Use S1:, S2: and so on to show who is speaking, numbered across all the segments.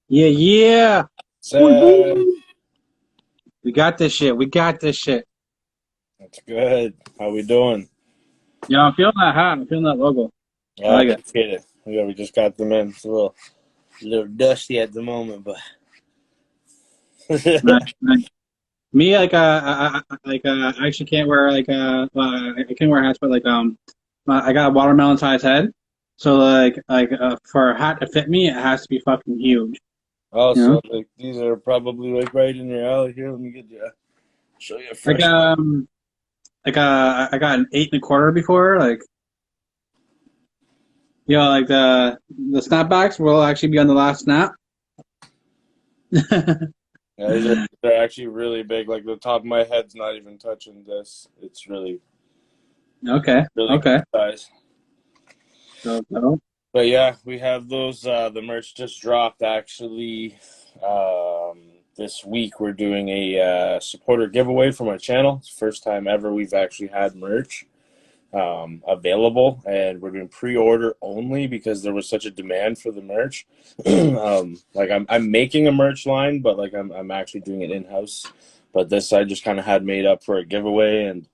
S1: Yeah, yeah.
S2: So
S1: Woo-hoo. We got this shit. We got this shit.
S2: that's good. How we doing?
S1: Yeah, I'm feeling that hat. I'm feeling that logo. I
S2: I
S1: like it.
S2: appreciate it. Yeah, we just got them in. It's a little dusty at the moment, but
S1: Nice, nice. Me, I actually can't wear I can wear hats, but I got a watermelon sized head, so for a hat to fit me, it has to be fucking huge. You know,
S2: also like these are probably like right in your alley here. Let me get you show you a
S1: like
S2: fresh one.
S1: I got an 8 1/4 before, like the snapbacks will actually be on the last snap.
S2: Yeah, they're actually really big. Like the top of my head's not even touching this. It's
S1: Okay,
S2: really good
S1: okay.
S2: size.
S1: So,
S2: But yeah, we have those. The merch just dropped actually. This week we're doing a supporter giveaway for my channel. It's the first time ever we've actually had merch available, and we're doing pre-order only because there was such a demand for the merch. Like I'm making a merch line, but like I'm actually doing it in house. But this I just kind of had made up for a giveaway, and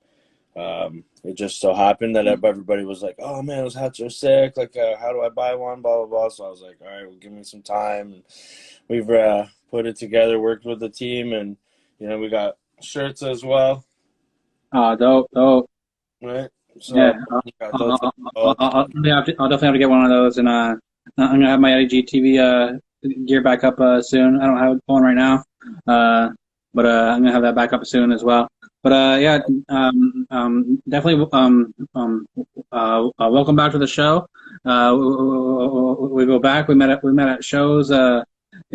S2: it just so happened that everybody was like, "Oh man, those hats are sick! Like, how do I buy one?" Blah blah blah. So I was like, "All right, well, give me some time." And we've put it together, worked with the team, and we got shirts as well,
S1: dope, dope.
S2: right? So
S1: Yeah,
S2: we got those as well.
S1: I'll definitely have to get one of those, and I'm gonna have my IGTV gear back up soon. I don't have it going right now, uh, but I'm gonna have that back up soon as well. But yeah, definitely welcome back to the show. We go back. We met at shows. As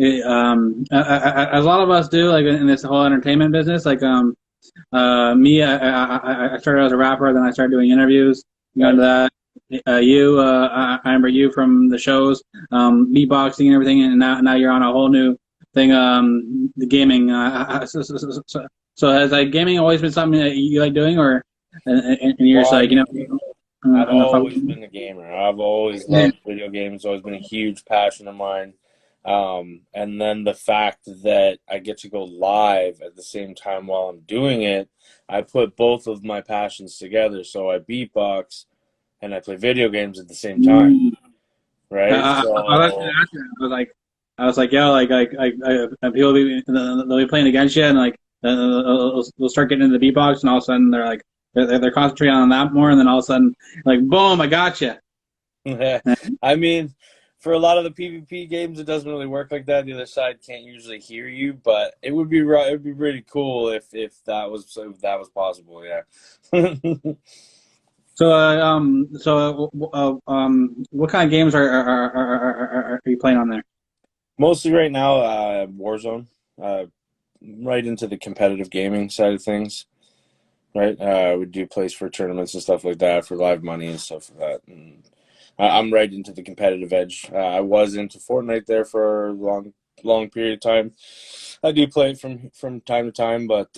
S1: a lot of us do, like in this whole entertainment business, me, I started as a rapper, then I started doing interviews. Got into
S2: Nice.
S1: that. I remember you from the shows, beatboxing and everything, and now you're on a whole new thing, the gaming. So has like gaming always been something that you like doing, or and you're just
S2: Well, I
S1: like,
S2: mean, I've
S1: fuck.
S2: always been a gamer. I've always
S1: Yeah.
S2: loved video games. It's always been a huge passion of mine. And then the fact that I get to go live at the same time while I'm doing it, I put both of my passions together. So I beatbox and I play video games at the same time,
S1: Mm.
S2: right?
S1: I was gonna
S2: So
S1: ask you. I was like, yo, people they'll be playing against you, and they'll start getting into the beatbox, and all of a sudden they're concentrating on that more, and then all of a sudden, like, boom, I got you.
S2: I mean, for a lot of the PvP games, it doesn't really work like that. The other side can't usually hear you, but it would be right. It would be pretty cool if that was possible. Yeah.
S1: What kind of games are you playing on there?
S2: Mostly right now, Warzone. Uh, right into the competitive gaming side of things. Right. We do plays for tournaments and stuff like that for live money and stuff like that. And I'm right into the competitive edge. I was into Fortnite there for a long, long period of time. I do play it from time to time, but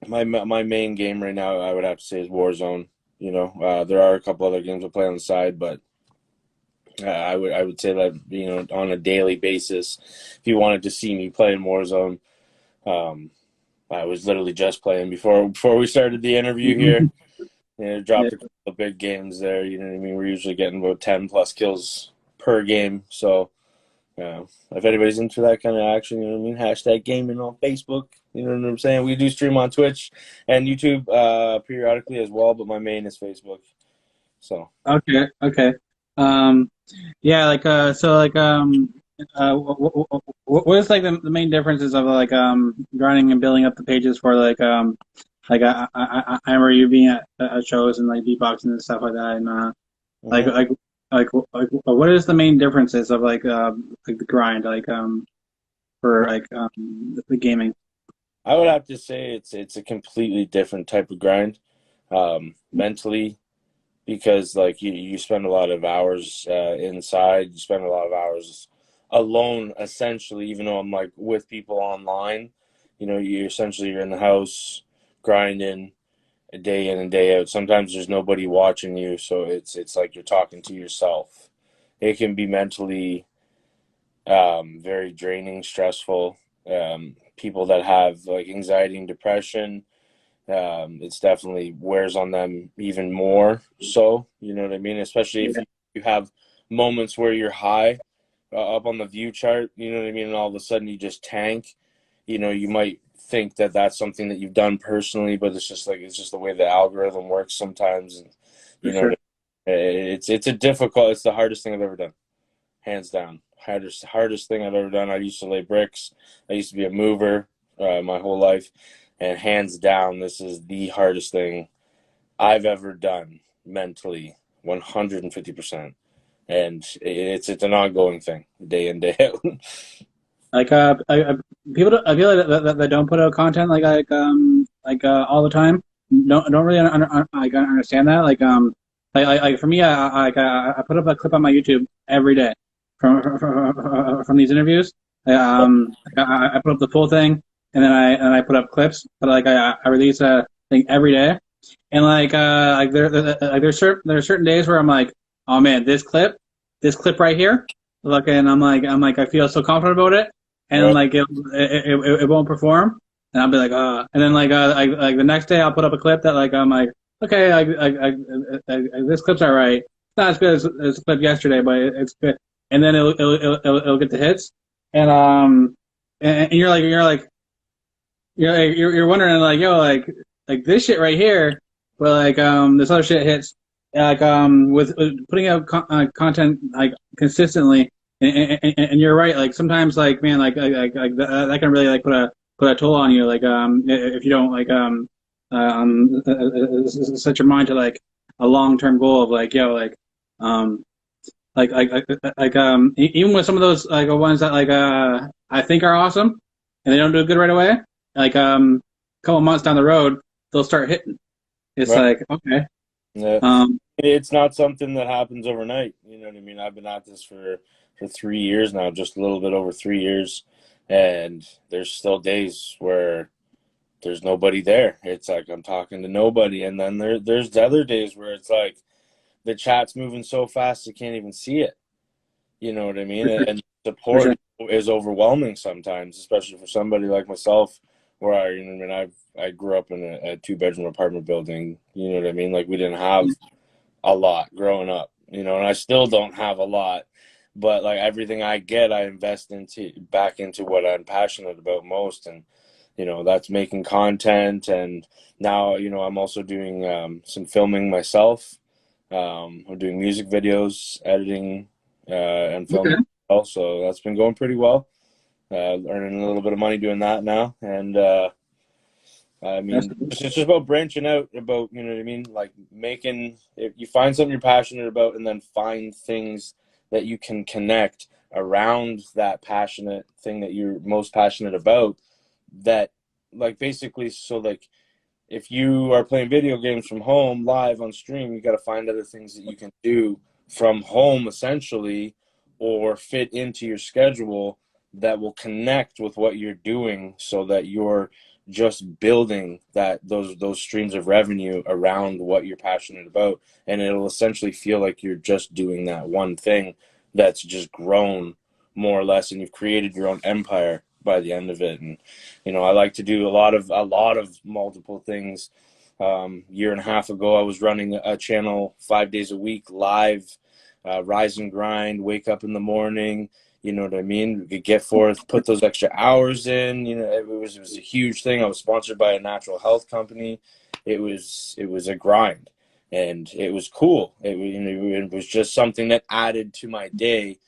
S2: my main game right now, I would have to say, is Warzone. There are a couple other games I play on the side, but I would say that on a daily basis, if you wanted to see me play in Warzone, um, I was literally just playing before we started the interview here.
S1: Yeah.
S2: Dropped a couple of big games there. You know what I mean? We're usually getting about 10 plus kills per game. So, if anybody's into that kind of action, you know what I mean? Hashtag gaming on Facebook. You know what I'm saying? We do stream on Twitch and YouTube periodically as well, but my main is Facebook. So,
S1: Okay, okay. Um, yeah, what is like the main differences of grinding and building up the pages for I remember you being at shows and like beatboxing and stuff like that, and like
S2: mhm.
S1: like what is the main differences of like the grind for the gaming?
S2: I would have to say it's a completely different type of grind, mentally, because like you spend a lot of hours inside. You spend a lot of hours alone, essentially. Even though I'm like with people online, you're in the house grinding a day in and day out. Sometimes there's nobody watching you, so it's like you're talking to yourself. It can be mentally very draining, stressful. People that have like anxiety and depression, it's definitely wears on them even more so, you know what I mean? Especially if
S1: Yeah,
S2: you have moments where you're high up on the view chart, you know what I mean? And all of a sudden you just tank, you know, you might think that that's something that you've done personally, but it's just like, it's just the way the algorithm works sometimes. And,
S1: for
S2: you know,
S1: sure.
S2: it's the hardest thing I've ever done, hands down. Hardest thing I've ever done. I used to lay bricks. I used to be a mover my whole life, and hands down, this is the hardest thing I've ever done mentally, 150%. And it's an ongoing thing, day in day out.
S1: Like people I feel like that don't put out content all the time. Don't really like understand that. Like for me, I put up a clip on my YouTube every day from these interviews. I put up the full thing, and then I put up clips. But like I release a thing every day, and there are certain days where I'm like, oh man, this clip right here. Look, and I'm like I feel so confident about it, and
S2: Right.
S1: like it won't perform, and I'll be like and then like the next day I'll put up a clip that like I'm like okay this clip's all right. It's not as good as the clip yesterday, but it's good. And then it'll get the hits, and and you're wondering like yo like this shit right here, but like this other shit hits like with putting out content like consistently, and you're right, like sometimes like man that can really like put a toll on you, like if you don't like set your mind to like a long term goal of like yo um even with some of those like ones that like I think are awesome and they don't do good right away, like a couple months down the road they'll start hitting. It's
S2: Right.
S1: like okay.
S2: Yeah.
S1: um
S2: It's not something that happens overnight. You know what I mean? I've been at this for 3 years now, just a little bit over 3 years, and there's still days where there's nobody there. It's like I'm talking to nobody, and then there's the other days where it's like the chat's moving so fast you can't even see it. You know what I mean?
S1: for sure,
S2: And
S1: for sure.
S2: support is overwhelming sometimes, especially for somebody like myself, where you know what I mean, I grew up in a two-bedroom apartment building. You know what I mean? Like we didn't have a lot growing up, you know, and I still don't have a lot, but like everything I get, I invest into back into what I'm passionate about most, and you know that's making content, and now you know I'm also doing some filming myself. I'm doing music videos, editing, and filming.
S1: Okay.
S2: Also, that's been going pretty well. Earning a little bit of money doing that now, and I
S1: That's
S2: mean,
S1: cool.
S2: it's just about branching out, about, you know what I mean? Like making, if you find something you're passionate about and then find things that you can connect around that passionate thing that you're most passionate about, that like basically, so like if you are playing video games from home live on stream, you got to find other things that you can do from home essentially, or fit into your schedule that will connect with what you're doing, so that you're just building those streams of revenue around what you're passionate about, and it'll essentially feel like you're just doing that one thing that's just grown more or less, and you've created your own empire by the end of it. And you know, I like to do a lot of multiple things. Year and a half ago, I was running a channel 5 days a week live, rise and grind, wake up in the morning. You know what I mean? We could get forth, put those extra hours in. You know, it was a huge thing. I was sponsored by a natural health company. It was a grind, and it was cool. It was just something that added to my day,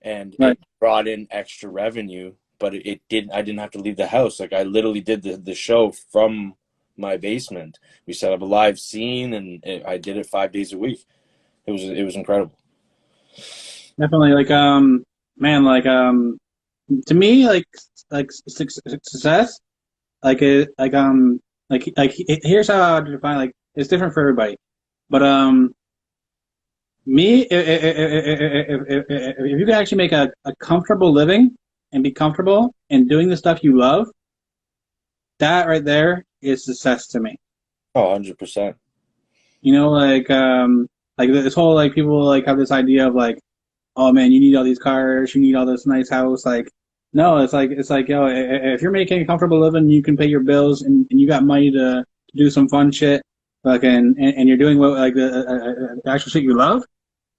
S2: and
S1: Right.
S2: it brought in extra revenue, but it didn't. I didn't have to leave the house. Like I literally did the show from my basement. We set up a live scene, and I did it 5 days a week. It was incredible.
S1: Definitely like man to me like success like it like here's how I would define, like it's different for everybody, but me if you can actually make a comfortable living and be comfortable in doing the stuff you love, that right there is success to me.
S2: Oh, 100%.
S1: You know, like this whole like people like have this idea of like oh man, you need all these cars, you need all this nice house. Like, no, it's like, yo, if you're making a comfortable living, you can pay your bills, and you got money to do some fun shit, like, and you're doing what like the actual shit you love,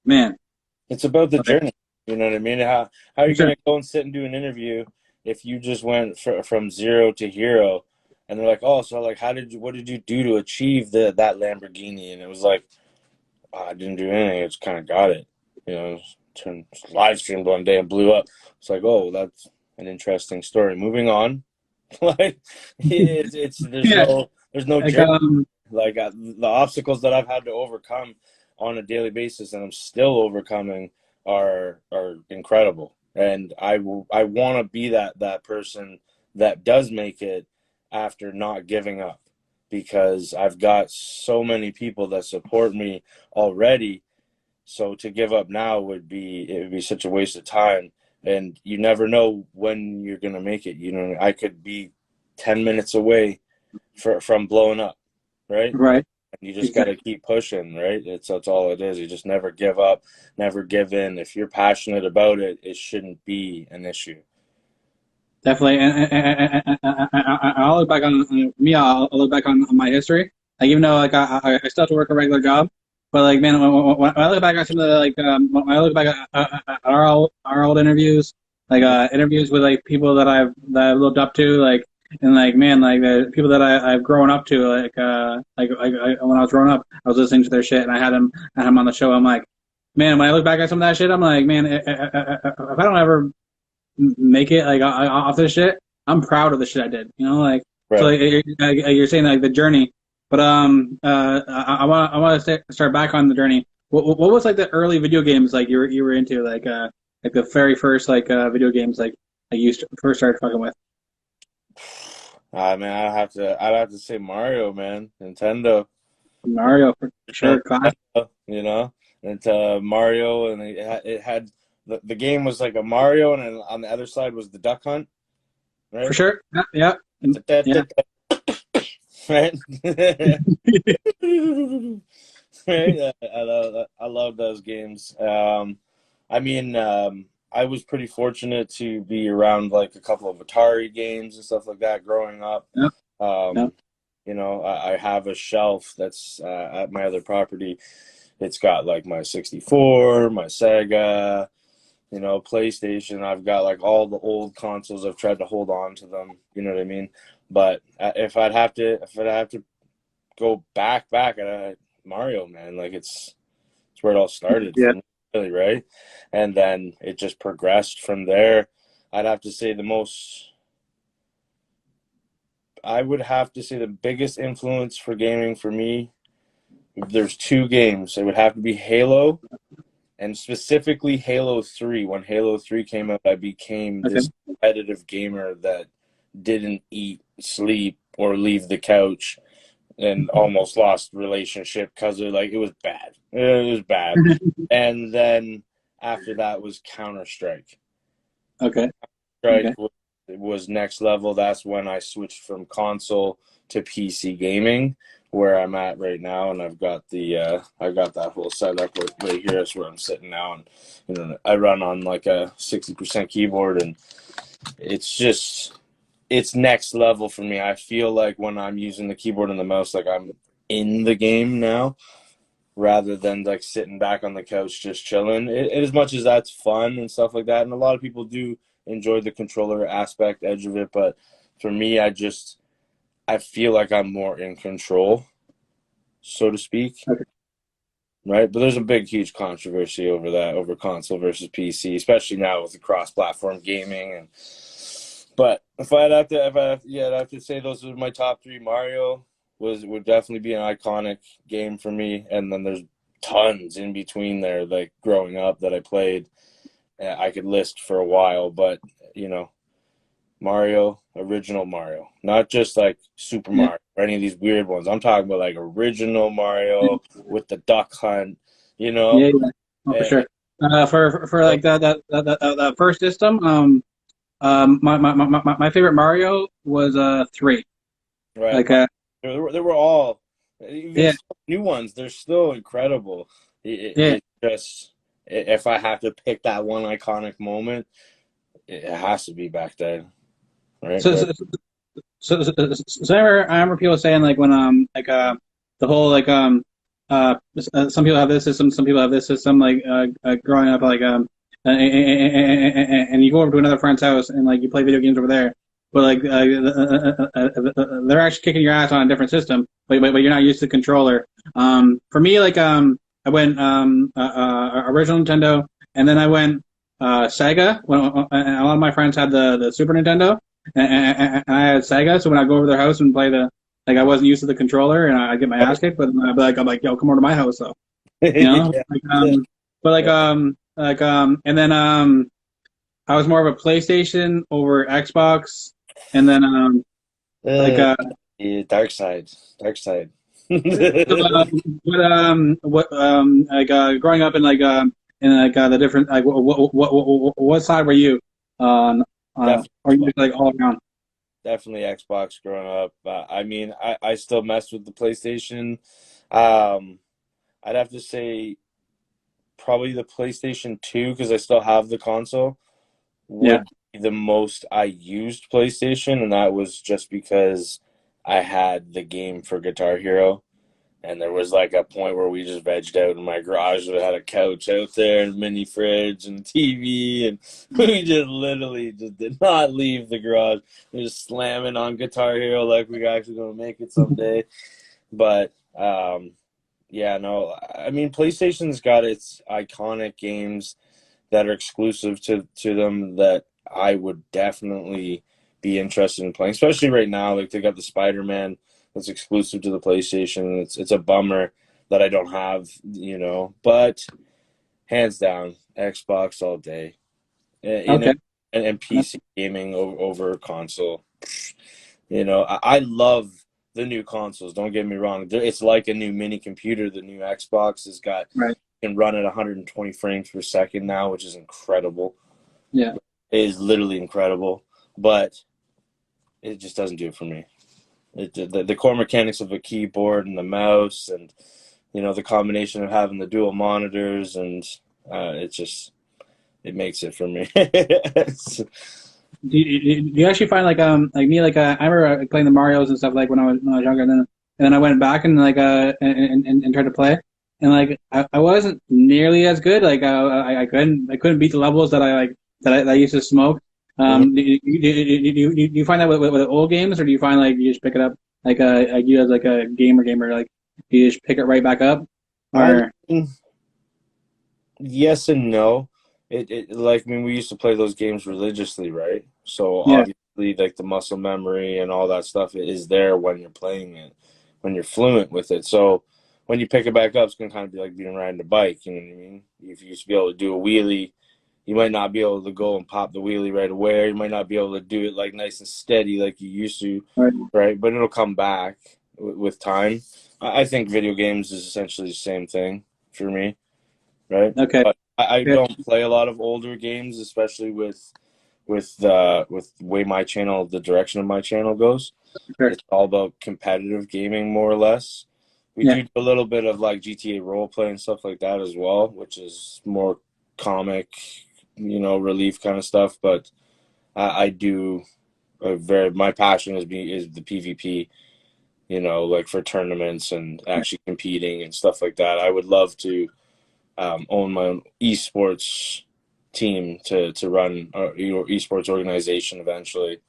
S1: man.
S2: It's about the
S1: Like,
S2: journey. You know what I mean? How are
S1: for
S2: you
S1: sure.
S2: gonna go and sit and do an interview if you just went from zero to hero? And they're like, oh, so like, what did you do to achieve that Lamborghini? And it was like, oh, I didn't do anything. I just kind of got it. You know, turned live streamed one day and blew up. It's like, oh, that's an interesting story. Moving on. Like, it's
S1: Yeah,
S2: there's no
S1: like
S2: journey. Like the obstacles that I've had to overcome on a daily basis, and I'm still overcoming, are incredible. And I want to be that person that does make it after not giving up, because I've got so many people that support me already. So to give up now would be such a waste of time. And you never know when you're gonna make it. You know, I could be 10 minutes away from blowing up, right?
S1: right.
S2: And you just got to
S1: Exactly.
S2: keep pushing, right? That's all it is. You just never give up, never give in. If you're passionate about it, it shouldn't be an issue.
S1: Definitely, I'll look back on me. I'll look back on my history. Like, even though like I still have to work a regular job, but like, man, when I look back at some of the like when I look back at our old interviews, like
S2: Mhm.
S1: interviews with like people that I've looked up to, like, and like, man, like the people that I've grown up to, when I was growing up, I was listening to their shit, and I had him on the show. I'm like, man, when I look back at some of that shit, I'm like, man, if I don't ever make it like off this shit, I'm proud of the shit I did. You know, like, so
S2: Right.
S1: like you're saying like the journey, but I want to start back on the journey. What was like the early video games like you were into, like the very first like video games like first started fucking with?
S2: Man, I'd have to say Mario, man. Nintendo.
S1: Mario for
S2: No,
S1: sure, class
S2: you know, and Mario, and it had the game was like a Mario, and then on the other side was the Duck Hunt,
S1: for
S2: right?
S1: sure. Yeah, yeah, yeah.
S2: Right? Right? I love those games. I mean, I was pretty fortunate to be around like a couple of Atari games and stuff like that growing up.
S1: Yeah, yeah.
S2: Um, I have a shelf that's at my other property. It's got like my 64, my Sega, PlayStation. I've got like all the old consoles. I've tried to hold on to them. You know what I mean? But if I'd have to go back at Mario, man, like it's where it all started
S1: Yeah.
S2: for me, really, right? And then it just progressed from there. I'd have to say the most. I would have to say the biggest influence for gaming for me. There's two games. It would have to be Halo, and specifically Halo 3. When Halo 3 came out, I became
S1: Okay.
S2: this competitive gamer that didn't eat, sleep, or leave the couch, and almost lost relationship because it was bad. It was bad. And then after that was Counter Strike.
S1: Okay.
S2: Strike
S1: Okay.
S2: was next level. That's when I switched from console to PC gaming, where I'm at right now, and I got that whole setup right here. That's where I'm sitting now, and I run on like a 60% keyboard, and it's just it's next level for me. I feel like when I'm using the keyboard and the mouse, like I'm in the game now, rather than like sitting back on the couch just chilling. As much as that's fun and stuff like that, and a lot of people do enjoy the controller aspect edge of it, but for me, I feel like I'm more in control, so to speak.
S1: Okay.
S2: Right, but there's a big, huge controversy over that, over console versus PC, especially now with the cross-platform gaming. And but I'd have to say those are my top three. Mario would definitely be an iconic game for me, and then there's tons in between there, like growing up that I played. I could list for a while, but you know, Mario, original Mario, not just like Super
S1: Yeah.
S2: Mario or any of these weird ones. I'm talking about like original Mario with the Duck Hunt, you know.
S1: Yeah. Yeah. Oh, for
S2: And,
S1: sure. For like that first system, my favorite Mario was 3.
S2: right,
S1: Like
S2: there were all even
S1: yeah,
S2: new ones. They're still incredible.
S1: yeah,
S2: It's just if I have to pick that one iconic moment, it has to be back then, right?
S1: So,
S2: But
S1: so, I remember people saying like when the whole some people have this system, some people have this system. Like growing up, and you go over to another friend's house and like you play video games over there, but they're actually kicking your ass on a different system, but you're not used to the controller. For me, I went original Nintendo, and then I went Sega. When and a lot of my friends had the Super Nintendo, and I had Sega. So when I go over their house and play I wasn't used to the controller, and I get my ass kicked. But I'm like, yo, come over to my house, though. You know,
S2: yeah,
S1: but and then I was more of a PlayStation over Xbox, and then like
S2: uh, yeah, dark side.
S1: so, growing up the different what side were you on or you
S2: Definitely,
S1: just like all around?
S2: definitely Xbox growing up. I mean, I still messed with the PlayStation. Um, I'd have to say probably the PlayStation 2 because I still have the console
S1: Yeah,
S2: would be the most I used PlayStation, and that was just because I had the game for Guitar Hero. And there was like a point where we just vegged out in my garage. We had a couch out there and mini fridge and TV, and we just literally just did not leave the garage. We were just slamming on Guitar Hero like we are actually gonna make it someday. But yeah, no, I mean PlayStation's got its iconic games that are exclusive to them that I would definitely be interested in playing, especially right now. Like they got the Spider-Man that's exclusive to the PlayStation. It's a bummer that I don't have, but hands down, Xbox all day.
S1: okay.
S2: And PC gaming over console. I love the new consoles. Don't get me wrong. It's like a new mini computer. The new Xbox has got
S1: Right.
S2: can run at 120 frames per second now, which is incredible.
S1: Yeah.
S2: It is literally incredible, but it just doesn't do it for me. The core mechanics of a keyboard and the mouse, and the combination of having the dual monitors, and it makes it for me.
S1: Do you actually find like me I remember playing the Mario's and stuff like when I was younger, and then I went back and and tried to play, and I wasn't nearly as good. I couldn't beat the levels that I used to smoke. Do you find that with old games, or do you find like you just pick it up like you as like a gamer like you just pick it right back up,
S2: I
S1: or
S2: mean, yes and no. It like I mean we used to play those games religiously, right? So
S1: yeah,
S2: obviously like the muscle memory and all that stuff is there when you're playing it, when you're fluent with it. So when you pick it back up, it's gonna kind of be like being riding a bike. You know what I mean? If you used to be able to do a wheelie, you might not be able to go and pop the wheelie right away. You might not be able to do it like nice and steady like you used to,
S1: right,
S2: right? But it'll come back with time. I think video games is essentially the same thing for me, right?
S1: okay,
S2: But I
S1: yeah,
S2: don't play a lot of older games, especially with the way my channel, the direction of my channel goes.
S1: sure,
S2: It's all about competitive gaming, more or less. We
S1: yeah,
S2: do a little bit of like GTA role play and stuff like that as well, which is more comic, relief kind of stuff. But I do my passion is the PvP. Like for tournaments and actually competing and stuff like that. I would love to own my own esports team to run your esports organization eventually.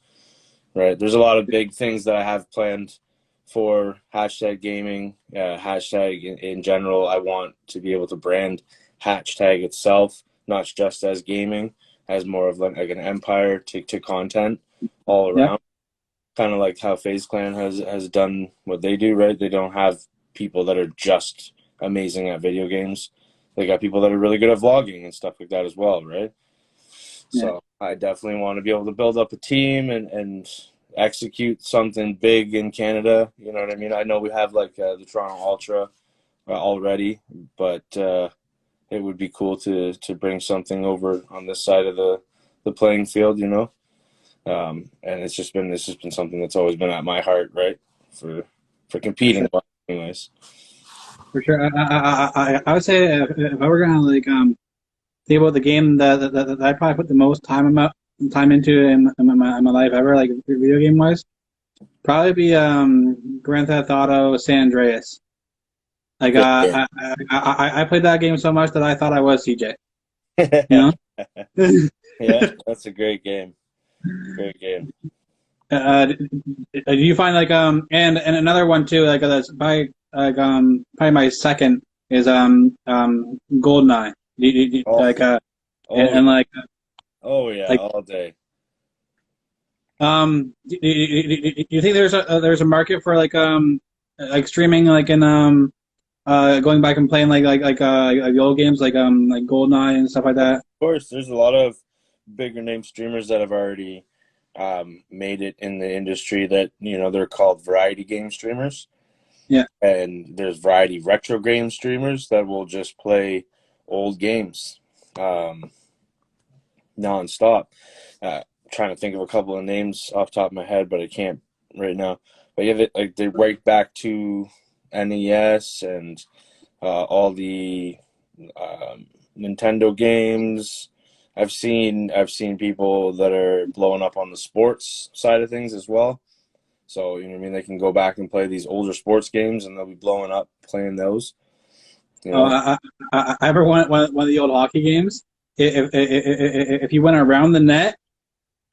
S2: Right? There's a lot of big things that I have planned for hashtag gaming, hashtag in general. I want to be able to brand hashtag itself, not just as gaming, as more of like an empire to content all
S1: yeah,
S2: around. Kind of like how FaZe Clan has done what they do, right? They don't have people that are just amazing at video games. They got people that are really good at vlogging and stuff like that as well, right?
S1: yeah.
S2: So I definitely want to be able to build up a team and execute something big in Canada. You know what I mean? I know we have like the Toronto Ultra already, but it would be cool to bring something over on this side of the playing field. And this has been something that's always been at my heart, right? For
S1: For sure.
S2: competing, anyways.
S1: For sure. I would say if I were gonna think about the game that I probably put the most time into in my life ever, like video game wise, probably be Grand Theft Auto San Andreas. Like
S2: Great game.
S1: I played that game so much that I thought I was CJ. You know.
S2: Yeah, that's a great game. Great game.
S1: Do you find like and another one too like that's probably my second is Goldeneye.
S2: Oh,
S1: Like
S2: oh,
S1: and like
S2: oh yeah,
S1: like
S2: all day.
S1: do you think there's a market for like streaming like in going back and playing like the old games like Goldeneye and stuff like that?
S2: Of course, there's a lot of bigger name streamers that have already made it in the industry that, they're called variety game streamers.
S1: Yeah.
S2: And there's variety retro game streamers that will just play old games nonstop. Trying to think of a couple of names off the top of my head, but I can't right now. But yeah, they right back to NES and all the Nintendo games. I've seen people that are blowing up on the sports side of things as well. So, you know what I mean? They can go back and play these older sports games and they'll be blowing up playing those. You
S1: Oh,
S2: know,
S1: I ever won one of the old hockey games. If you went around the net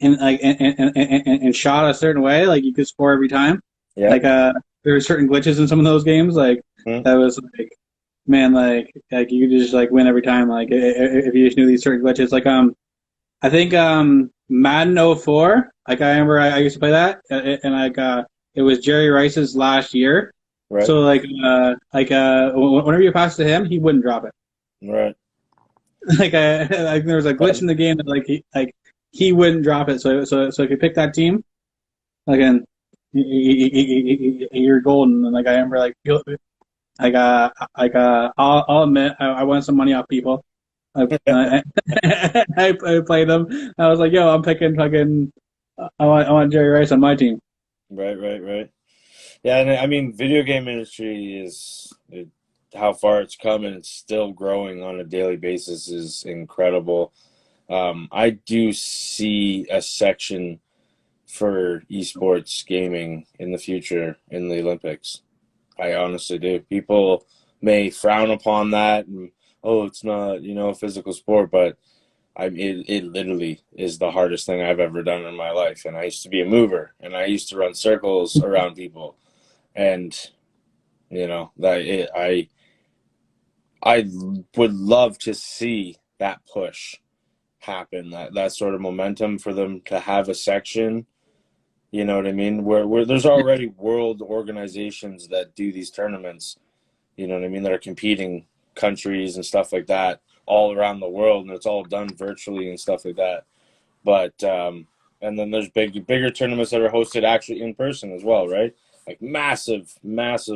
S1: and like and shot a certain way, like you could score every time.
S2: yeah.
S1: Like there were certain glitches in some of those games, like
S2: Mhm.
S1: that was like man, like you could just like win every time, like if you just knew these certain glitches. Like I think Madden '04. Like I remember I used to play that, and like it was Jerry Rice's last year.
S2: Right,
S1: So whenever you pass to him, he wouldn't drop it.
S2: right.
S1: Like there was a glitch in the game that he wouldn't drop it. So if you pick that team, again, you're golden. And like I remember I'll admit I won some money off people. I played them. I was like, yo, I'm picking fucking. I want Jerry Rice on my team.
S2: Right, right, right. Yeah, and I mean, video game industry how far it's come and it's still growing on a daily basis is incredible. I do see a section for esports gaming in the future in the Olympics. I honestly do. People may frown upon that and, oh, it's not, a physical sport, but it literally is the hardest thing I've ever done in my life. And I used to be a mover and I used to run circles around people. And, I would love to see that push happen, that sort of momentum for them to have a section, you know what I mean? Where there's already world organizations that do these tournaments, you know what I mean, that are competing countries and stuff like that all around the world, and it's all done virtually and stuff like that. But and then there's bigger tournaments that are hosted actually in person as well, right? Like massive events,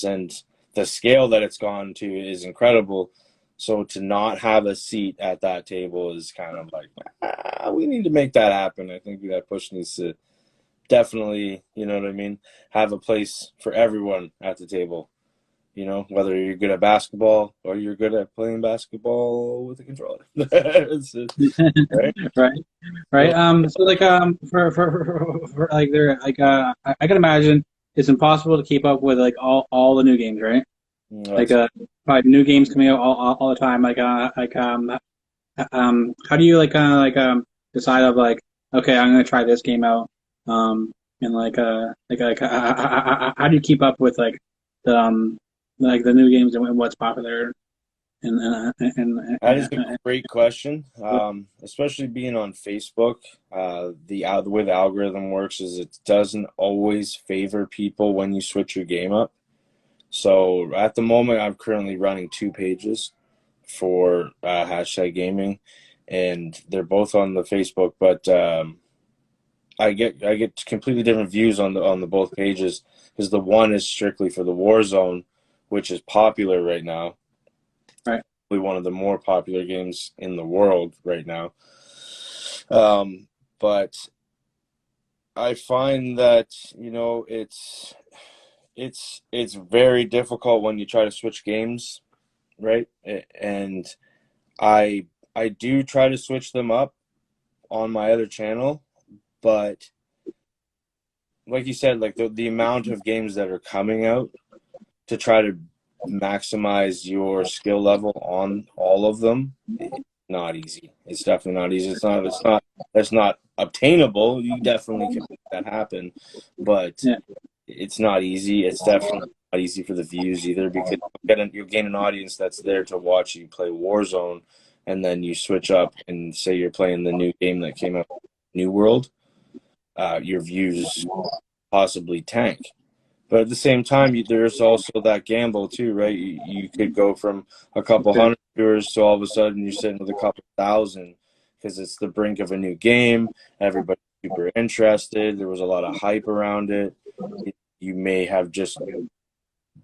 S2: and the scale that it's gone to is incredible. So to not have a seat at that table is kind of like, we need to make that happen. I think that push needs to definitely, you know what I mean, have a place for everyone at the table. Whether you're good at basketball or you're good at playing basketball with a controller. Right?
S1: Right, right.
S2: So,
S1: So like for like there like I can imagine it's impossible to keep up with like all the new games, right? Like
S2: that's
S1: probably new games coming out all the time. How do you like kind of decide of like okay, I'm gonna try this game out. And how do you keep up with the like the new games and what's popular
S2: that is a
S1: and
S2: great question. Especially being on Facebook, the way the algorithm works is it doesn't always favor people when you switch your game up. So at the moment, I'm currently running two pages for hashtag gaming, and they're both on the Facebook. But I get completely different views on the both pages because the one is strictly for the Warzone, which is popular right now.
S1: right.
S2: Probably one of the more popular games in the world right now. But I find that it's very difficult when you try to switch games right? And I I do try to switch them up on my other channel, but like you said, like the amount of games that are coming out to try to maximize your skill level on all of them, it's not easy. It's definitely not easy. That's not obtainable. You definitely can make that happen, but
S1: Yeah.
S2: it's not easy. It's definitely not easy for the views either, because you'll gain an audience that's there to watch you play Warzone, and then you switch up and say you're playing the new game that came out, New World. Your views possibly tank. But at the same time, there's also that gamble too, right? You could go from a couple hundred viewers to all of a sudden you're sitting with a couple thousand because it's the brink of a new game. Everybody's super interested. There was a lot of hype around it. You may have just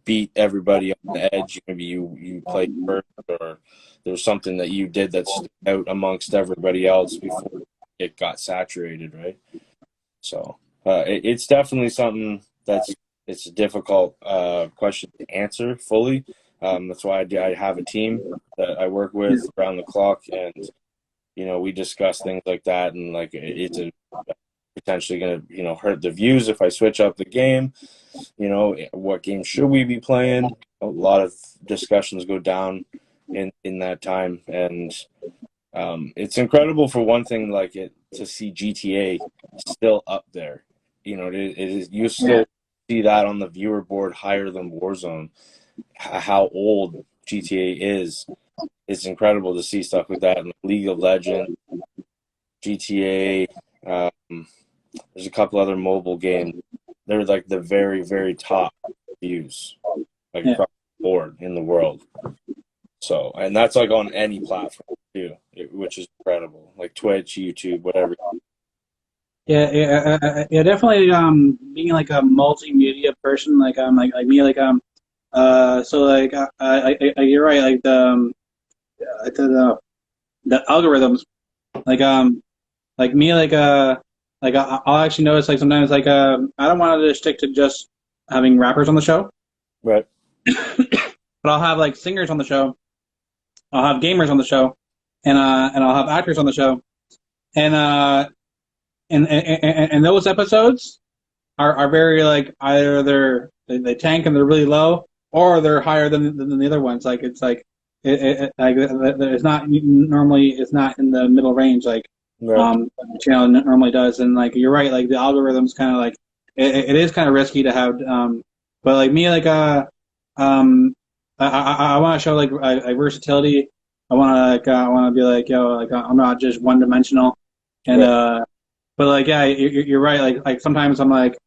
S2: beat everybody on the edge. Maybe you played first, or there's something that you did that stood out amongst everybody else before it got saturated, right? So it's definitely something it's a difficult question to answer fully. That's why I have a team that I work with around the clock, and we discuss things like that, and like it's potentially going to hurt the views if I switch up the game. What game should we be playing? A lot of discussions go down in that time, and it's incredible for one thing, like to see GTA still up there. You still see that on the viewer board higher than Warzone. How old GTA is, it's incredible to see stuff like that in League of Legends, GTA. There's a couple other mobile games. They're like the very, very top views, like across the board in the world. So, and that's like on any platform too, which is incredible, like Twitch, YouTube, whatever.
S1: Yeah, definitely. Being like a multimedia person, like me, so you're right. Like the algorithms, like like me, I'll actually notice like sometimes I don't want to just stick to just having rappers on the show,
S2: Right.
S1: but I'll have like singers on the show. I'll have gamers on the show, and I'll have actors on the show, and and those episodes are very like either they tank and they're really low, or they're higher than the other ones. Like it's like it's not normally, it's not in the middle range like
S2: Right.
S1: the channel normally does. And like you're right, like the algorithm's kind of like it is kind of risky to have. But like me, I want to show like versatility. I want to be like, yo, like I'm not just one dimensional. And
S2: Right.
S1: but like yeah, you're right. Like sometimes I'm like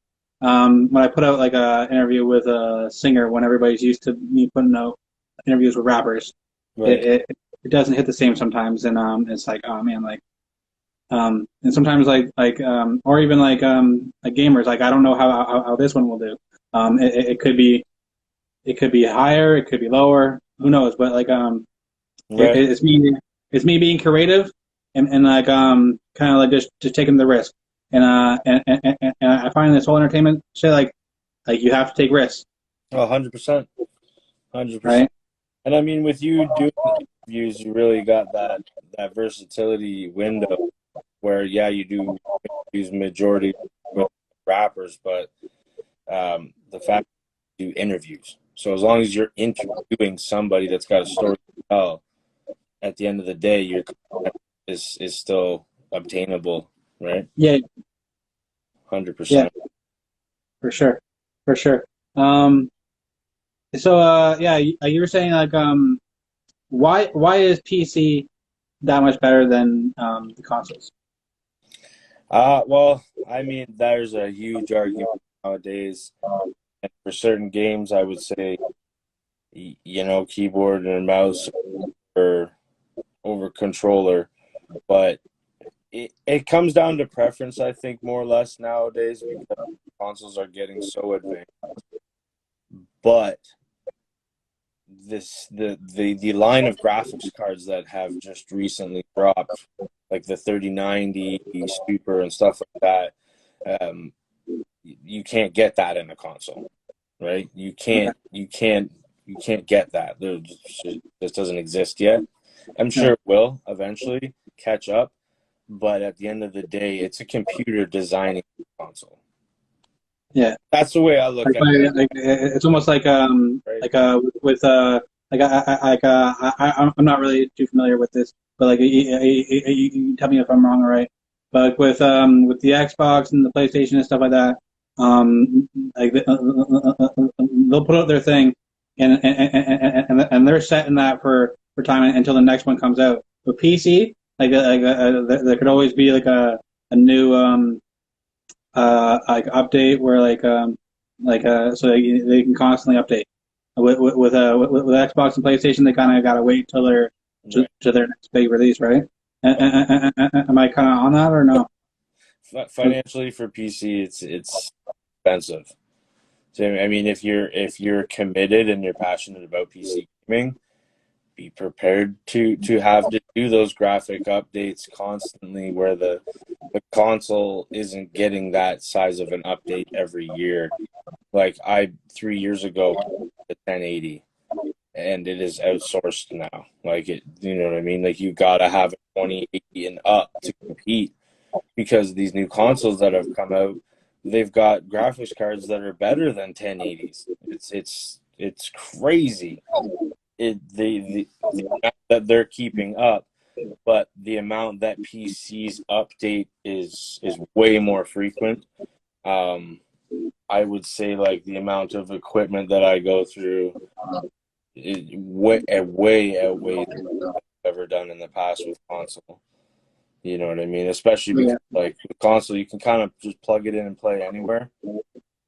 S1: when I put out like a interview with a singer, when everybody's used to me putting out interviews with rappers,
S2: Right.
S1: it doesn't hit the same sometimes. And it's like, oh man, like and sometimes or even like gamers, like I don't know how this one will do. It could be, it could be higher, it could be lower, who knows? But like
S2: Right.
S1: it's me being creative, and like kind of like just taking the risk. And I find this whole entertainment shit like you have to take risks,
S2: 100%. 100%.
S1: right?
S2: And I mean, with you doing interviews, you really got that versatility window where, yeah, you do use majority with rappers, but the fact that you do interviews. So as long as you're interviewing somebody that's got a story to tell, at the end of the day, your content is still obtainable, right?
S1: Yeah, yeah,
S2: 100%.
S1: for sure, for sure. So yeah, you were saying like why is PC that much better than the consoles?
S2: Well, I mean, there's a huge argument nowadays. And for certain games, I would say, keyboard and mouse or over controller. But it comes down to preference, I think, more or less nowadays, because consoles are getting so advanced. But the line of graphics cards that have just recently dropped, like the 3090 Super and stuff like that, you can't get that in a console, right? You can't you can't get that. This doesn't exist yet. I'm
S1: Yeah.
S2: sure it will eventually catch up, but at the end of the day, it's a computer designing a console.
S1: Yeah.
S2: That's the way I look at
S1: It's almost
S2: it, right?
S1: with I'm not really too familiar with this, but like you tell me if I'm wrong or right. But with the Xbox and the PlayStation and stuff like that, like they'll put out their thing, and they're setting that for time until the next one comes out. With PC, there could always be like a new like update where so they can constantly update. With Xbox and PlayStation, they kind of got to wait till
S2: Right.
S1: to their next big release, right? Am I kind of on that or no?
S2: Financially for PC, it's expensive. So I mean, if you're committed and you're passionate about PC gaming, be prepared to have to do those graphic updates constantly, where the console isn't getting that size of an update every year. Like I 3 years ago, the 1080, and it is outsourced now. Like it, you know what I mean? Like you gotta have a 2080 and up to compete because these new consoles that have come out, they've got graphics cards that are better than 1080s. It's crazy. The amount that they're keeping up, but the amount that PCs update is way more frequent. Um, I would say like the amount of equipment that I go through is way outweighs what I've ever done in the past with console. You know what I mean? Especially because
S1: Yeah,
S2: like with console, you can kind of just plug it in and play anywhere.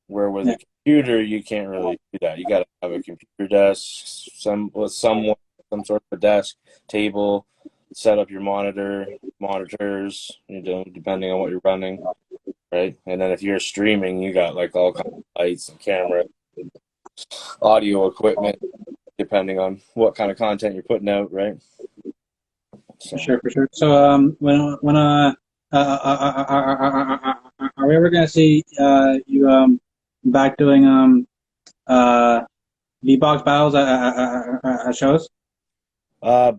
S2: Where with
S1: yeah,
S2: a computer, you can't really do that. You got to have a computer desk, some sort of a desk, table, set up your monitors, depending on what you're running, right? And then if you're streaming, you got like all kinds of lights and camera, audio equipment, depending on what kind of content you're putting out, right?
S1: for
S2: So,
S1: sure, for sure. So when are we ever gonna see you back doing beatbox battles at shows?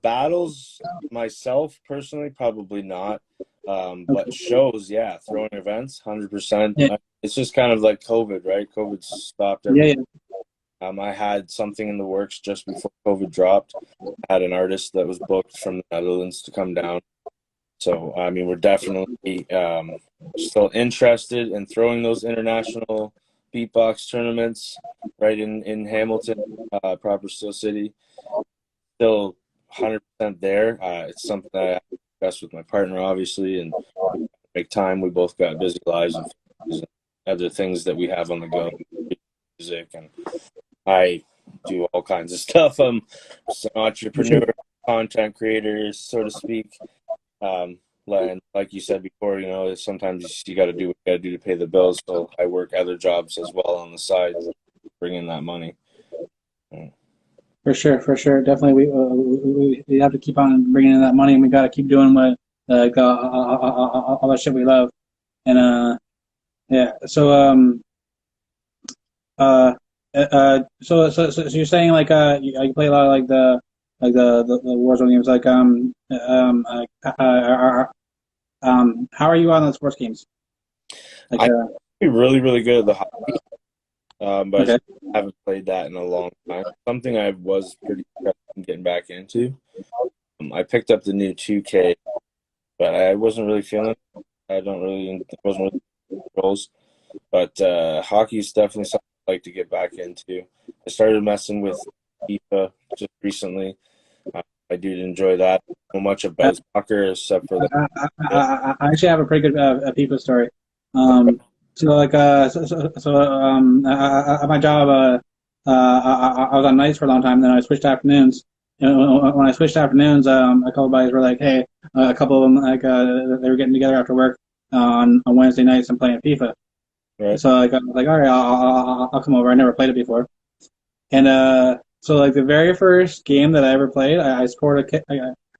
S2: battles myself personally, probably not. But
S1: Okay.
S2: shows, yeah, throwing events, 100%.
S1: Yeah,
S2: It's just kind of like COVID, right? COVID stopped
S1: yeah,
S2: everything.
S1: yeah.
S2: I had something in the works just before COVID dropped. I had an artist that was booked from the Netherlands to come down. So, I mean, we're definitely still interested in throwing those international beatbox tournaments right in Hamilton, proper Steel City. Still 100% there. It's something that I discuss with my partner, obviously, and we make time. We both got busy lives and other things that we have on the go, music, and I do all kinds of stuff. I'm an
S1: For sure.
S2: entrepreneur, content creator, so to speak. Um, and like you said before, sometimes you got to do what you got to do to pay the bills. So I work other jobs as well on the side, bring in that money.
S1: For sure, for sure. Definitely, we have to keep on bringing in that money, and we got to keep doing what all that shit we love. And yeah. So so you're saying like you play a lot of like the Warzone games, like how are you on the sports games? Like
S2: I'm really, really good at the hockey, but I
S1: okay,
S2: just haven't played that in a long time. Something I was pretty interested in getting back into. I picked up the new 2K, but I wasn't really feeling it. It wasn't really roles. But hockey is definitely something I'd like to get back into. I started messing with FIFA just recently. I do enjoy that. I don't know much about soccer except for the
S1: I actually have a pretty good people story. So like at my job I was on nights for a long time. Then I switched to afternoons. When I switched to afternoons, a couple of buddies were like, "Hey," a couple of them they were getting together after work on Wednesday nights and playing FIFA.
S2: right.
S1: So like I was like, "All right, I'll come over." I never played it before, and so like the very first game that I ever played, I scored a kick,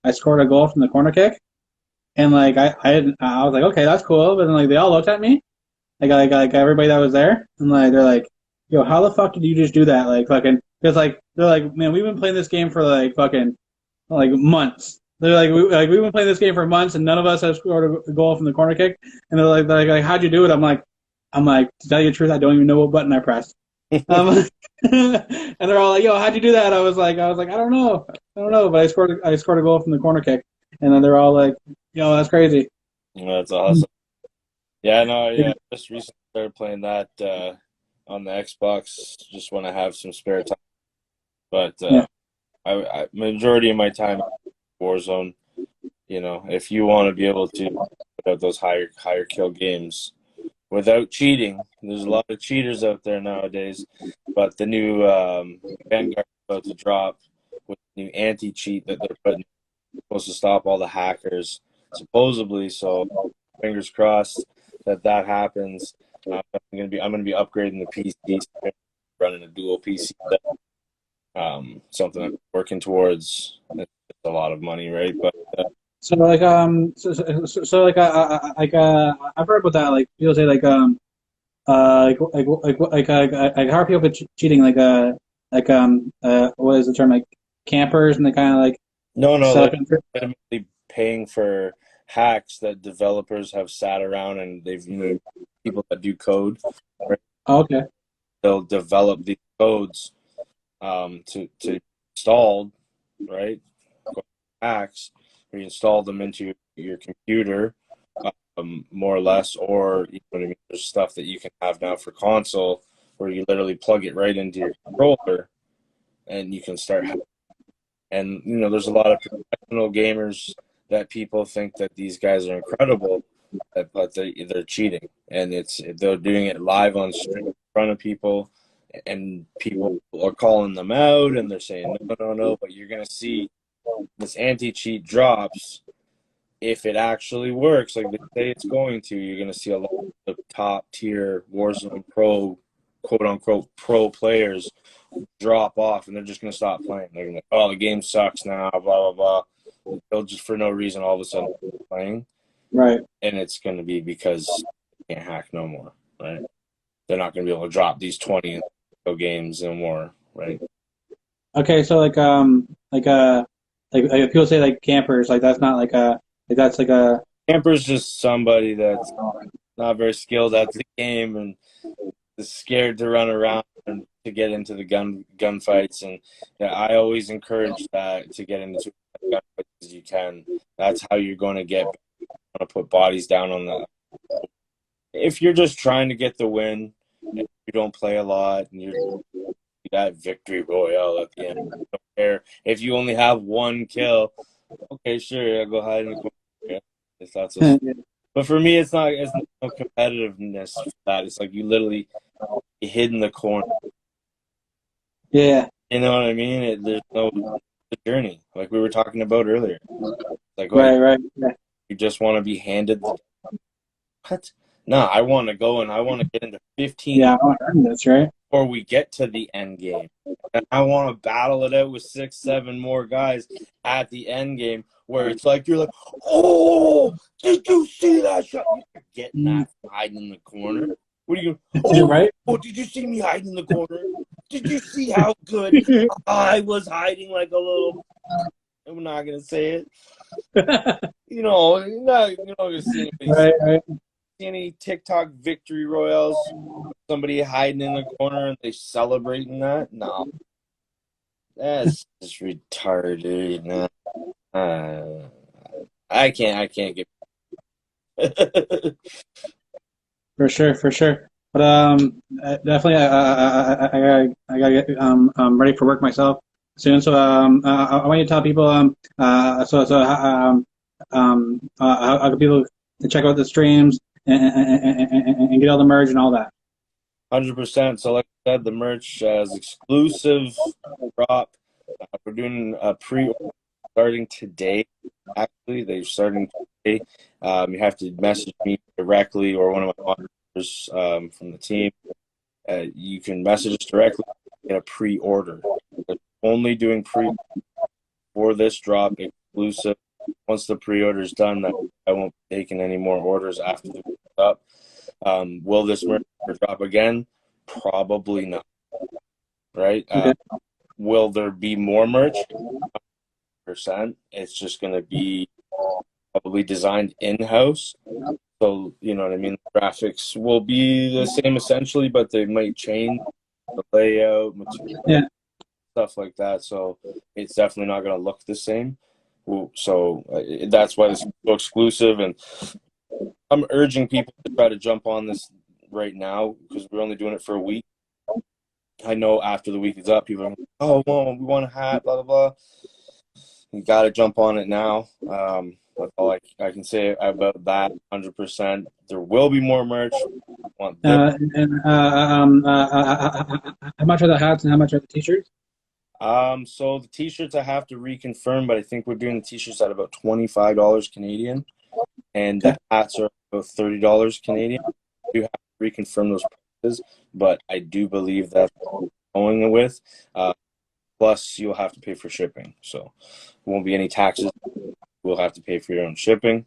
S1: I scored a goal from the corner kick. And like I was like, okay, that's cool. But then like they all looked at me, like everybody that was there, and like they're like, yo, how the fuck did you just do that? Like fucking, because like they're like, man, we've been playing this game for like fucking like months. They're like we've been playing this game for months, and none of us have scored a goal from the corner kick. And they're like, how'd you do it? I'm like, to tell you the truth, I don't even know what button I pressed. And they're all like, yo, how'd you do that? I was like, I don't know, but I scored a goal from the corner kick. And then they're all like, yo, that's crazy.
S2: That's awesome. Yeah, no, yeah. Just recently started playing that on the Xbox, just when I have some spare time. But
S1: Yeah.
S2: I majority of my time Warzone. You know, if you want to be able to put out those higher kill games without cheating, there's a lot of cheaters out there nowadays. But the new Vanguard is about to drop with the new anti-cheat that they're putting, supposed to stop all the hackers, supposedly. So fingers crossed that happens. I'm gonna be upgrading the PC, running a dual PC. Something I'm working towards. It's a lot of money, right? But
S1: So like like I've heard about that. Like people say like how are people cheating? What is the term, like campers, and they kind of like
S2: no,
S1: set up.
S2: they're legitimately paying for hacks that developers have sat around and they've, people that do code, right?
S1: Oh, okay.
S2: They'll develop these codes to install, right? Hacks, where you install them into your computer, more or less, or you know what I mean. There's stuff that you can have now for console where you literally plug it right into your controller and you can start. And there's a lot of professional gamers that people think that these guys are incredible, but they're cheating, and they're doing it live on stream in front of people, and people are calling them out, and they're saying no. But you're gonna see this anti-cheat drops. If it actually works like they say it's going to, you're gonna see a lot of top tier Warzone Pro, quote unquote, pro players drop off, and they're just gonna stop playing. They're gonna, oh, the game sucks now, blah blah blah. They'll just for no reason all of a sudden playing,
S1: Right.
S2: and it's gonna be because they can't hack no more, right? They're not gonna be able to drop these 20 games no more, right?
S1: Okay. So like people say like campers, like that's not like that's like a
S2: Camper's just somebody that's not very skilled at the game and is scared to run around and to get into the gunfights. And yeah, I always encourage that, to get into gunfights as you can. That's how you're going to put bodies down on the. If you're just trying to get the win, and you don't play a lot, and you're that victory royale at the end. I don't care if you only have one kill. Okay, sure, I'll go hide in the corner. Yeah, if that's a. But for me, it's no competitiveness for that. It's like you literally hid in the corner.
S1: yeah.
S2: You know what I mean? There's no journey, like we were talking about earlier. Like, oh,
S1: Right. Yeah.
S2: you just want to be handed the. What? No, I want to go and I want to get into 15
S1: Yeah. I heard this, right?
S2: before we get to the end game. And I want to battle it out with 6, 7 more guys at the end game, where it's like you're like, oh, did you see that shot? You're getting that from hiding in the corner. What are you?
S1: Right.
S2: Oh, did you see me hiding in the corner? Did you see how good I was hiding like a little? I'm not gonna say it. You're not gonna see
S1: Right.
S2: any TikTok victory royales. Somebody hiding in the corner and they celebrating that. No, that's just retarded. No. I can't get.
S1: For sure. But definitely, I gotta get ready for work myself soon. So I want you to tell people how can people check out the streams and get all the merge and all that.
S2: 100%. So, like I said, the merch is exclusive drop. We're doing a pre-order starting today. Actually, they're starting today. You have to message me directly or one of my moderators from the team. You can message us directly and get a pre-order. We're only doing pre for this drop, exclusive. Once the pre-order is done, I won't be taking any more orders after the up. Will this merch drop again? Probably not, right?
S1: Okay.
S2: Will there be more merch? Percent. It's just going to be probably designed in-house. So, you know what I mean? The graphics will be the same essentially, but they might change the layout, material,
S1: Yeah.
S2: stuff like that. So it's definitely not going to look the same. So that's why it's so exclusive. And I'm urging people to try to jump on this right now because we're only doing it for a week. I know after the week is up, people are like, oh, well, we want a hat, blah, blah, blah. You got to jump on it now. That's all I can say about that. 100%. There will be more merch. Want
S1: And how much are the hats and how much are the t-shirts?
S2: So the t-shirts I have to reconfirm, but I think we're doing the t-shirts at about $25 Canadian, and
S1: Okay.
S2: the hats are about $30 Canadian. I do have to reconfirm those prices, but I do believe that's what we're going with. Plus, you'll have to pay for shipping, so there won't be any taxes. We'll have to pay for your own shipping,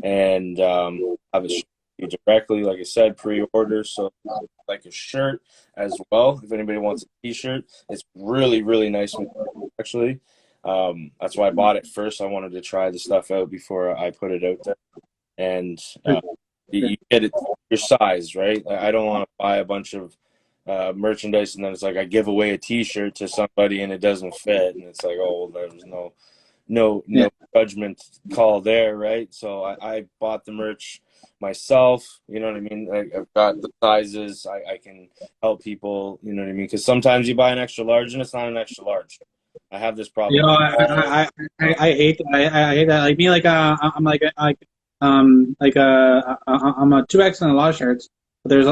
S2: and have it shipped to you directly. Like I said, pre-order. So, like a shirt as well. If anybody wants a T-shirt, it's really, really nice actually. That's why I bought it first. I wanted to try the stuff out before I put it out there, and you get it your size, right? I don't want to buy a bunch of merchandise and then it's like I give away a T-shirt to somebody and it doesn't fit, and it's like, oh, well, there's no
S1: Yeah.
S2: judgment call there, right? So I bought the merch myself, you know what I mean? I've got the sizes. I can help people, you know what I mean? Because sometimes you buy an extra large and it's not an extra large. I have this
S1: You
S2: problem
S1: know,
S2: all
S1: I hate that. I hate that. Like me, I'm I'm a 2X in a lot of shirts, but there's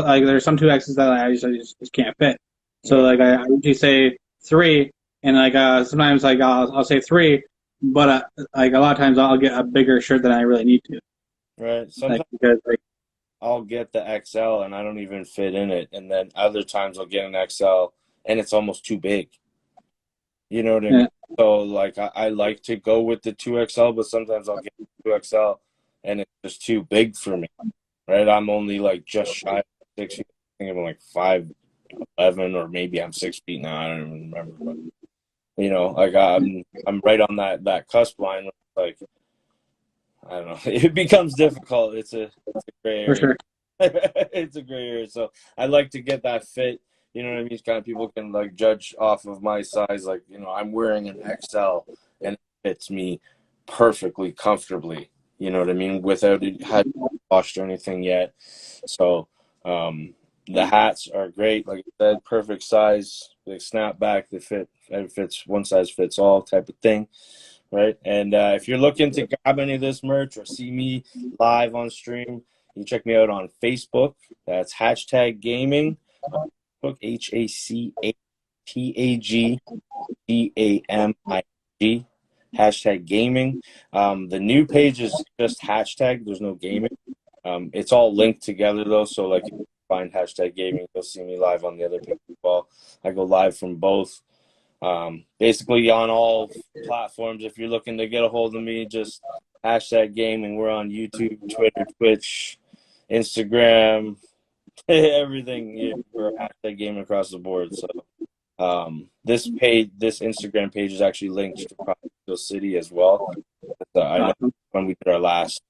S1: some 2Xs that I just can't fit. So
S2: right,
S1: like I usually say three, and sometimes like I'll say three, but like a lot of times I'll get a bigger shirt than I really need to.
S2: right.
S1: Like
S2: Sometimes
S1: because like
S2: I'll get the XL and I don't even fit in it, and then other times I'll get an XL and it's almost too big. You know what I mean?
S1: yeah,
S2: So like I like to go with the 2XL, but sometimes I'll get 2XL and it's just too big for me. Right? I'm only like just shy of 6 feet. I think I'm like 5'11" or maybe I'm 6 feet now. I don't even remember. But you know, like I'm right on that cusp line. Like I don't know. It becomes difficult. It's a gray
S1: for
S2: area.
S1: sure.
S2: It's a gray area. So I like to get that fit. You know what I mean? Kind of people can like judge off of my size. Like, you know, I'm wearing an XL and it fits me perfectly comfortably. You know what I mean? Without it had washed or anything yet. So the hats are great. Like I said, perfect size. They snap back. They fit. It fits one size fits all type of thing. Right. And if you're looking to grab any of this merch or see me live on stream, you can check me out on Facebook. That's hashtag gaming. Facebook, HACATAGGAMIG. Hashtag gaming. The new page is just hashtag. There's no gaming. It's all linked together though. So like if you find hashtag gaming, you'll see me live on the other page as well. I go live from both. Basically on all platforms. If you're looking to get a hold of me, just hashtag gaming. We're on YouTube, Twitter, Twitch, Instagram, everything. Yeah, we're hashtag gaming across the board. So this Instagram page is actually linked to Provincial City as well. I know
S1: Awesome.
S2: when we did our last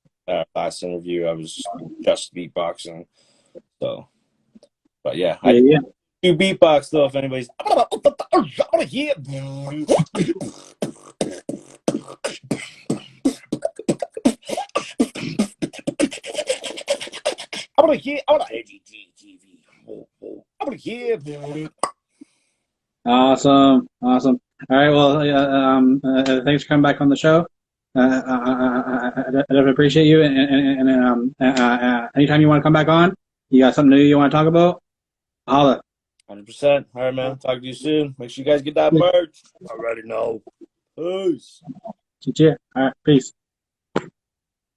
S2: interview, I was just beatboxing. So, but yeah, I
S1: Yeah, yeah.
S2: do beatbox though. If anybody's here.
S1: Awesome, awesome. All right, well, thanks for coming back on the show. I definitely appreciate you. Anytime you want to come back on, you got something new you want to talk about, holla.
S2: 100%. All right, man. Talk to you soon. Make sure you guys get that merch. I already know. Peace.
S1: All right, peace.